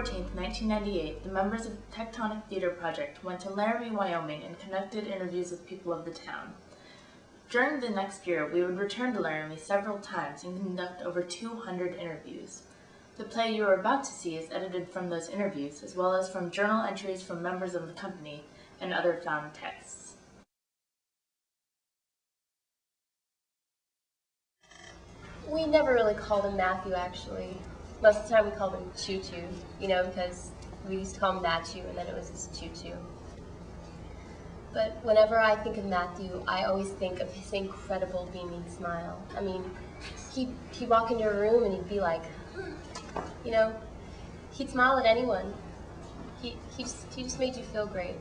14, 1998, the members of the Tectonic Theater Project went to Laramie, Wyoming and conducted interviews with people of the town. During the next year, we would return to Laramie several times and conduct over 200 interviews. The play you are about to see is edited from those interviews, as well as from journal entries from members of the company and other found texts. We never really called him Matthew, actually. Most of the time we called him Choo-Choo, because we used to call him Matthew, and then it was just Choo-Choo. But whenever I think of Matthew, I always think of his incredible beaming smile. I mean, he'd walk into a room and he'd be like, he'd smile at anyone. He just made you feel great.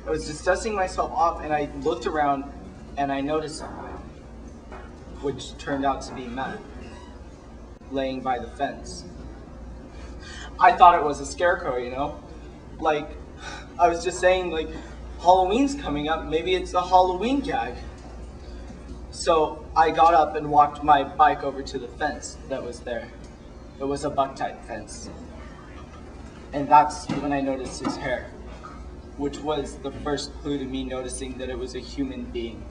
I was just dusting myself off and I looked around and I noticed something, which turned out to be Matt, laying by the fence. I thought it was a scarecrow, Like, I was just saying, like, Halloween's coming up, maybe it's a Halloween gag. So I got up and walked my bike over to the fence that was there. It was a buck-type fence. And that's when I noticed his hair, which was the first clue to me noticing that it was a human being.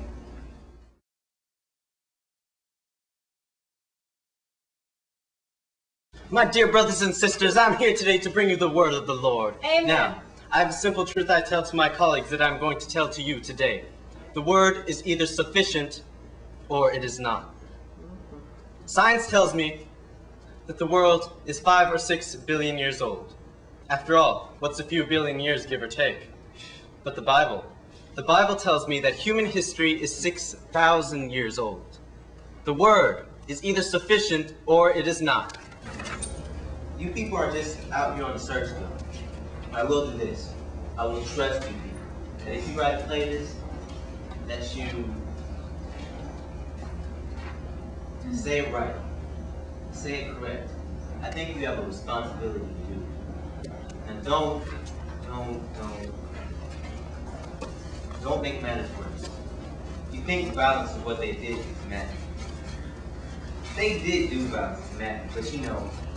My dear brothers and sisters, I'm here today to bring you the word of the Lord. Amen. Now, I have a simple truth I tell to my colleagues that I'm going to tell to you today. The word is either sufficient or it is not. Science tells me that the world is 5 or 6 billion years old. After all, what's a few billion years, give or take? But the Bible tells me that human history is 6,000 years old. The word is either sufficient or it is not. You people are just out here on the search though. I will do this. I will trust you people. And if you write a playlist, that you say it right, say it correct. I think you have a responsibility to do. And don't make matters worse. You think violence is what they did to Matthew. They did do violence to Matthew, but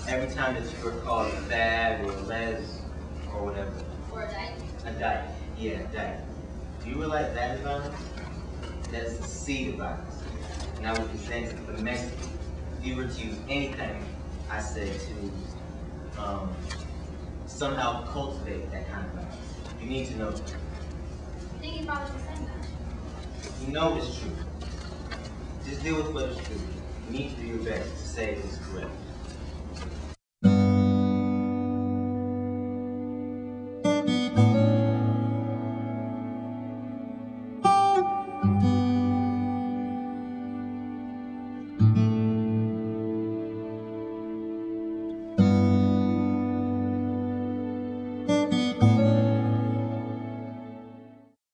every time that you were called a fag or a les or whatever. Or a dyke. A dyke. Yeah, a dyke. Do you realize that is violence? That is the seed of violence. And I would present it for Mexico. If you were to use anything I said to somehow cultivate that kind of violence, you need to know that. I think you probably was saying that. You know it's true. Just deal with what is true. You need to do your best to say it is correct.